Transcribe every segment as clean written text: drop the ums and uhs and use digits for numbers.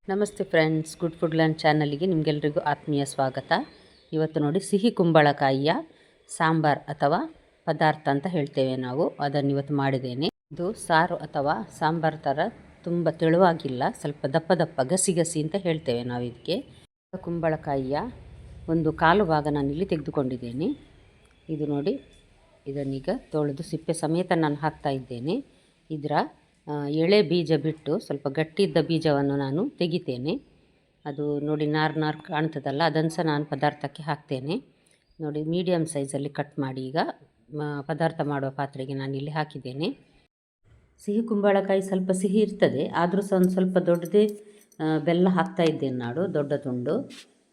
ನಮಸ್ತೆ friends, good food land ಚಾನಲ್ಗೆ ನಿಮಗೆಲ್ಲರಿಗೂ ಆತ್ಮೀಯ ಸ್ವಾಗತ. ಇವತ್ತು ನೋಡಿ ಸಿಹಿ ಕುಂಬಳಕಾಯಿಯ ಸಾಂಬಾರ್ ಅಥವಾ ಪದಾರ್ಥ ಅಂತ ಹೇಳ್ತೇವೆ ನಾವು. ಅದನ್ನು ಇವತ್ತು ಮಾಡಿದ್ದೇನೆ. ಇದು ಸಾರು ಅಥವಾ ಸಾಂಬಾರ್ ಥರ ತುಂಬ ತೆಳುವಾಗಿಲ್ಲ, ಸ್ವಲ್ಪ ದಪ್ಪ ದಪ್ಪ ಗಸಿ ಗಸಿ ಅಂತ ಹೇಳ್ತೇವೆ ನಾವು ಇದಕ್ಕೆ. ಕುಂಬಳಕಾಯಿಯ ಒಂದು ಕಾಲು ಭಾಗ ನಾನಿಲ್ಲಿ ತೆಗೆದುಕೊಂಡಿದ್ದೇನೆ. ಇದು ನೋಡಿ, ಇದನ್ನೀಗ ತೊಳೆದು ಸಿಪ್ಪೆ ಸಮೇತ ನಾನು ಹಾಕ್ತಾ ಇದ್ದೇನೆ. ಇದರ ಎಳೆ ಬೀಜ ಬಿಟ್ಟು ಸ್ವಲ್ಪ ಗಟ್ಟಿ ಇದ್ದ ಬೀಜವನ್ನು ನಾನು ತೆಗಿತೇನೆ. ಅದು ನೋಡಿ ನಾರು ಕಾಣ್ತದಲ್ಲ, ಅದನ್ನು ಸಹ ನಾನು ಪದಾರ್ಥಕ್ಕೆ ಹಾಕ್ತೇನೆ. ನೋಡಿ, ಮೀಡಿಯಮ್ ಸೈಜಲ್ಲಿ ಕಟ್ ಮಾಡಿ ಈಗ ಪದಾರ್ಥ ಮಾಡುವ ಪಾತ್ರೆಗೆ ನಾನಿಲ್ಲಿ ಹಾಕಿದ್ದೇನೆ. ಸಿಹಿ ಕುಂಬಳಕಾಯಿ ಸ್ವಲ್ಪ ಸಿಹಿ ಇರ್ತದೆ, ಆದರೂ ಸಹ ಒಂದು ಸ್ವಲ್ಪ ದೊಡ್ಡದೇ ಬೆಲ್ಲ ಹಾಕ್ತಾ ಇದ್ದೇನೆ ನಾನು, ದೊಡ್ಡ ತುಂಡು,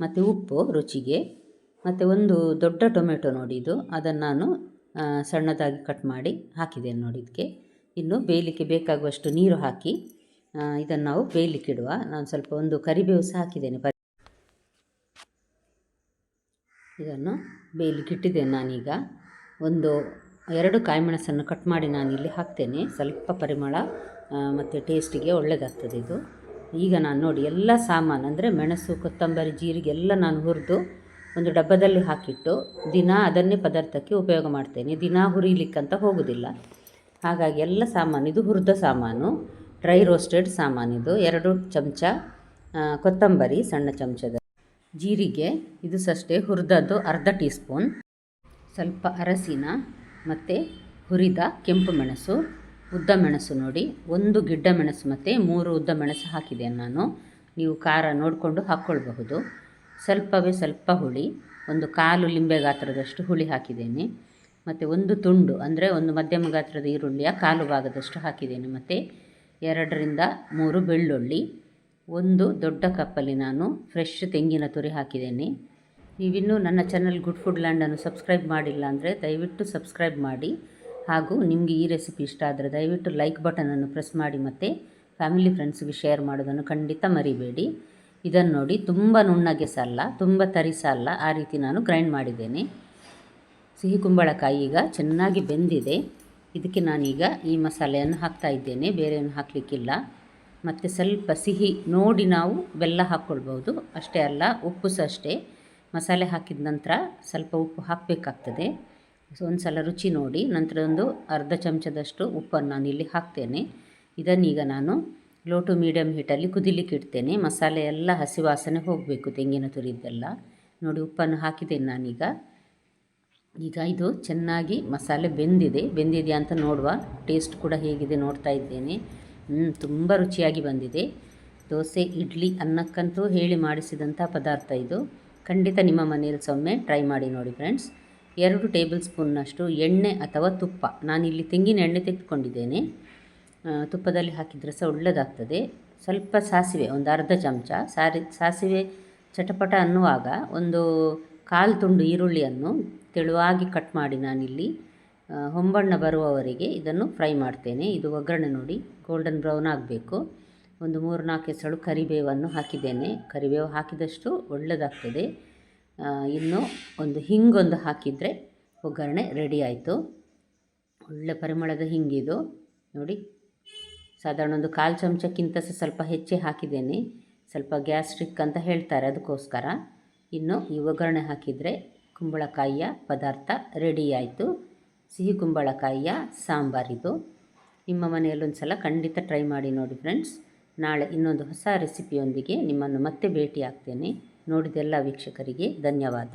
ಮತ್ತು ಉಪ್ಪು ರುಚಿಗೆ, ಮತ್ತು ಒಂದು ದೊಡ್ಡ ಟೊಮೆಟೊ ನೋಡಿ ಇದು, ಅದನ್ನು ನಾನು ಸಣ್ಣದಾಗಿ ಕಟ್ ಮಾಡಿ ಹಾಕಿದ್ದೇನೆ ನೋಡಿ ಇದಕ್ಕೆ. ಇನ್ನು ಬೇಯಲಿಕ್ಕೆ ಬೇಕಾಗುವಷ್ಟು ನೀರು ಹಾಕಿ ಇದನ್ನು ನಾವು ಬೇಯಲಿಕ್ಕೆ ಇಡುವ. ನಾನು ಸ್ವಲ್ಪ ಒಂದು ಕರಿಬೇವು ಸಹ ಹಾಕಿದ್ದೇನೆ. ಇದನ್ನು ಬೇಯಲಿಕ್ಕೆ ಇಟ್ಟಿದ್ದೇನೆ ನಾನೀಗ. ಒಂದು 2 ಕಾಯಿಮೆಣಸನ್ನು ಕಟ್ ಮಾಡಿ ನಾನಿಲ್ಲಿ ಹಾಕ್ತೇನೆ. ಸ್ವಲ್ಪ ಪರಿಮಳ ಮತ್ತು ಟೇಸ್ಟಿಗೆ ಒಳ್ಳೆಯದಾಗ್ತದೆ ಇದು. ಈಗ ನಾನು ನೋಡಿ ಎಲ್ಲ ಸಾಮಾನು ಅಂದರೆ ಮೆಣಸು, ಕೊತ್ತಂಬರಿ, ಜೀರಿಗೆ ಎಲ್ಲ ನಾನು ಹುರಿದು ಒಂದು ಡಬ್ಬದಲ್ಲಿ ಹಾಕಿಟ್ಟು ದಿನ ಅದನ್ನೇ ಪದಾರ್ಥಕ್ಕೆ ಉಪಯೋಗ ಮಾಡ್ತೇನೆ. ದಿನ ಹುರಿಲಿಕ್ಕಂತ ಹೋಗೋದಿಲ್ಲ. ಹಾಗಾಗಿ ಎಲ್ಲ ಸಾಮಾನು, ಇದು ಹುರಿದ ಸಾಮಾನು, ಡ್ರೈ ರೋಸ್ಟೆಡ್ ಸಾಮಾನಿದು. 2 ಚಮಚ ಕೊತ್ತಂಬರಿ ಸಣ್ಣ ಚಮಚದ, ಜೀರಿಗೆ ಇದು ಸಷ್ಟೇ ಹುರಿದದ್ದು ಅರ್ಧ ಟೀ ಸ್ಪೂನ್, ಸ್ವಲ್ಪ ಅರಸಿನ, ಮತ್ತು ಹುರಿದ ಕೆಂಪು ಮೆಣಸು, ಉದ್ದ ಮೆಣಸು ನೋಡಿ, 1 ಗಿಡ್ಡ ಮೆಣಸು ಮತ್ತು 3 ಉದ್ದ ಮೆಣಸು ಹಾಕಿದ್ದೇನೆ ನಾನು. ನೀವು ಖಾರ ನೋಡಿಕೊಂಡು ಹಾಕ್ಕೊಳ್ಬಹುದು. ಸ್ವಲ್ಪವೇ ಸ್ವಲ್ಪ ಹುಳಿ, ಒಂದು 1/4 ಲಿಂಬೆ ಗಾತ್ರದಷ್ಟು ಹುಳಿ ಹಾಕಿದ್ದೇನೆ. ಮತ್ತು 1 ತುಂಡು ಅಂದರೆ ಒಂದು ಮಧ್ಯಮ ಗಾತ್ರದ ಈರುಳ್ಳಿಯ 1/4 ಭಾಗದಷ್ಟು ಹಾಕಿದ್ದೇನೆ. ಮತ್ತು 2 ರಿಂದ 3 ಬೆಳ್ಳುಳ್ಳಿ, 1 ದೊಡ್ಡ ಕಪ್ಪಲ್ಲಿ ನಾನು ಫ್ರೆಶ್ ತೆಂಗಿನ ತುರಿ ಹಾಕಿದ್ದೇನೆ. ನೀವಿನ್ನೂ ನನ್ನ ಚಾನಲ್ ಗುಡ್ ಫುಡ್ ಲ್ಯಾಂಡನ್ನು ಸಬ್ಸ್ಕ್ರೈಬ್ ಮಾಡಿಲ್ಲ ಅಂದರೆ ದಯವಿಟ್ಟು ಸಬ್ಸ್ಕ್ರೈಬ್ ಮಾಡಿ. ಹಾಗೂ ನಿಮಗೆ ಈ ರೆಸಿಪಿ ಇಷ್ಟ ಆದರೆ ದಯವಿಟ್ಟು ಲೈಕ್ ಬಟನನ್ನು ಪ್ರೆಸ್ ಮಾಡಿ ಮತ್ತು ಫ್ಯಾಮಿಲಿ ಫ್ರೆಂಡ್ಸ್ಗೆ ಶೇರ್ ಮಾಡೋದನ್ನು ಖಂಡಿತ ಮರಿಬೇಡಿ. ಇದನ್ನು ನೋಡಿ, ತುಂಬ ನುಣ್ಣಗೆ ಸಹ ಅಲ್ಲ, ತುಂಬ ತರಿ ಸಹ ಅಲ್ಲ, ಆ ರೀತಿ ನಾನು ಗ್ರೈಂಡ್ ಮಾಡಿದ್ದೇನೆ. ಸಿಹಿ ಕುಂಬಳಕಾಯಿ ಈಗ ಚೆನ್ನಾಗಿ ಬೆಂದಿದೆ. ಇದಕ್ಕೆ ನಾನೀಗ ಈ ಮಸಾಲೆಯನ್ನು ಹಾಕ್ತಾ ಇದ್ದೇನೆ, ಬೇರೆಯನ್ನು ಹಾಕಲಿಕ್ಕಿಲ್ಲ. ಮತ್ತು ಸ್ವಲ್ಪ ಸಿಹಿ ನೋಡಿ ನಾವು ಬೆಲ್ಲ ಹಾಕ್ಕೊಳ್ಬೋದು, ಅಷ್ಟೇ ಅಲ್ಲ ಉಪ್ಪು ಸಹ ಅಷ್ಟೇ. ಮಸಾಲೆ ಹಾಕಿದ ನಂತರ ಸ್ವಲ್ಪ ಉಪ್ಪು ಹಾಕಬೇಕಾಗ್ತದೆ. ಒಂದು ಸಲ ರುಚಿ ನೋಡಿ ನಂತರ ಒಂದು ಅರ್ಧ ಚಮಚದಷ್ಟು ಉಪ್ಪನ್ನು ನಾನು ಇಲ್ಲಿ ಹಾಕ್ತೇನೆ. ಇದನ್ನೀಗ ನಾನು ಲೋ ಟು ಮೀಡಿಯಮ್ ಹೀಟಲ್ಲಿ ಕುದಿಲಿಕ್ಕೆ ಇಡ್ತೇನೆ. ಮಸಾಲೆ ಎಲ್ಲ ಹಸಿ ವಾಸನೆ ಹೋಗಬೇಕು, ತೆಂಗಿನ ತುರಿದ್ದೆಲ್ಲ. ನೋಡಿ, ಉಪ್ಪನ್ನು ಹಾಕಿದ್ದೇನೆ ನಾನೀಗ. ಈಗ ಇದು ಚೆನ್ನಾಗಿ ಮಸಾಲೆ ಬೆಂದಿದೆಯಾ ಅಂತ ನೋಡುವ. ಟೇಸ್ಟ್ ಕೂಡ ಹೇಗಿದೆ ನೋಡ್ತಾ ಇದ್ದೇನೆ. ತುಂಬ ರುಚಿಯಾಗಿ ಬಂದಿದೆ. ದೋಸೆ, ಇಡ್ಲಿ, ಅನ್ನಕ್ಕಂತೂ ಹೇಳಿ ಮಾಡಿಸಿದಂಥ ಪದಾರ್ಥ ಇದು. ಖಂಡಿತ ನಿಮ್ಮ ಮನೆಯಲ್ಲಿ ಒಮ್ಮೆ ಟ್ರೈ ಮಾಡಿ ನೋಡಿ ಫ್ರೆಂಡ್ಸ್. 2 ಟೇಬಲ್ ಸ್ಪೂನ್ನಷ್ಟು ಎಣ್ಣೆ ಅಥವಾ ತುಪ್ಪ, ನಾನಿಲ್ಲಿ ತೆಂಗಿನ ಎಣ್ಣೆ ತೆಗೆದುಕೊಂಡಿದ್ದೇನೆ. ತುಪ್ಪದಲ್ಲಿ ಹಾಕಿದರೆ ಸಹ ಒಳ್ಳೆಯದಾಗ್ತದೆ. ಸ್ವಲ್ಪ ಸಾಸಿವೆ, ಒಂದು ಅರ್ಧ ಚಮಚ ಸಾಸಿವೆ ಚಟಪಟ ಅನ್ನುವಾಗ ಒಂದು 1/4 ತುಂಡು ಈರುಳ್ಳಿಯನ್ನು ತೆಳುವಾಗಿ ಕಟ್ ಮಾಡಿ ನಾನಿಲ್ಲಿ ಹೊಂಬಣ್ಣ ಬರುವವರೆಗೆ ಇದನ್ನು ಫ್ರೈ ಮಾಡ್ತೇನೆ. ಇದು ಒಗ್ಗರಣೆ ನೋಡಿ ಗೋಲ್ಡನ್ ಬ್ರೌನ್ ಆಗಬೇಕು. ಒಂದು 3-4 ಎಸಳು ಕರಿಬೇವನ್ನು ಹಾಕಿದ್ದೇನೆ. ಕರಿಬೇವು ಹಾಕಿದಷ್ಟು ಒಳ್ಳೆಯದಾಗ್ತದೆ. ಇನ್ನು ಒಂದು ಹಿಂಗೊಂದು ಹಾಕಿದರೆ ಒಗ್ಗರಣೆ ರೆಡಿ ಆಯಿತು. ಒಳ್ಳೆ ಪರಿಮಳದ ಹಿಂಗಿದು ನೋಡಿ. ಸಾಧಾರಣ ಒಂದು 1/4 ಚಮಚಕ್ಕಿಂತ ಸಹ ಸ್ವಲ್ಪ ಹೆಚ್ಚೇ ಹಾಕಿದ್ದೇನೆ. ಸ್ವಲ್ಪ ಗ್ಯಾಸ್ಟ್ರಿಕ್ ಅಂತ ಹೇಳ್ತಾರೆ, ಅದಕ್ಕೋಸ್ಕರ. ಇನ್ನು ಈ ಒಗ್ಗರಣೆ ಹಾಕಿದರೆ ಕುಂಬಳಕಾಯಿಯ ಪದಾರ್ಥ ರೆಡಿ ಆಯಿತು. ಸಿಹಿ ಕುಂಬಳಕಾಯಿಯ ಸಾಂಬಾರಿದು. ನಿಮ್ಮ ಮನೆಯಲ್ಲೊಂದು ಸಲ ಖಂಡಿತ ಟ್ರೈ ಮಾಡಿ ನೋಡಿ ಫ್ರೆಂಡ್ಸ್. ನಾಳೆ ಇನ್ನೊಂದು ಹೊಸ ರೆಸಿಪಿಯೊಂದಿಗೆ ನಿಮ್ಮನ್ನು ಮತ್ತೆ ಭೇಟಿ ಆಗ್ತೇನೆ. ನೋಡಿದೆಲ್ಲ ವೀಕ್ಷಕರಿಗೆ ಧನ್ಯವಾದ.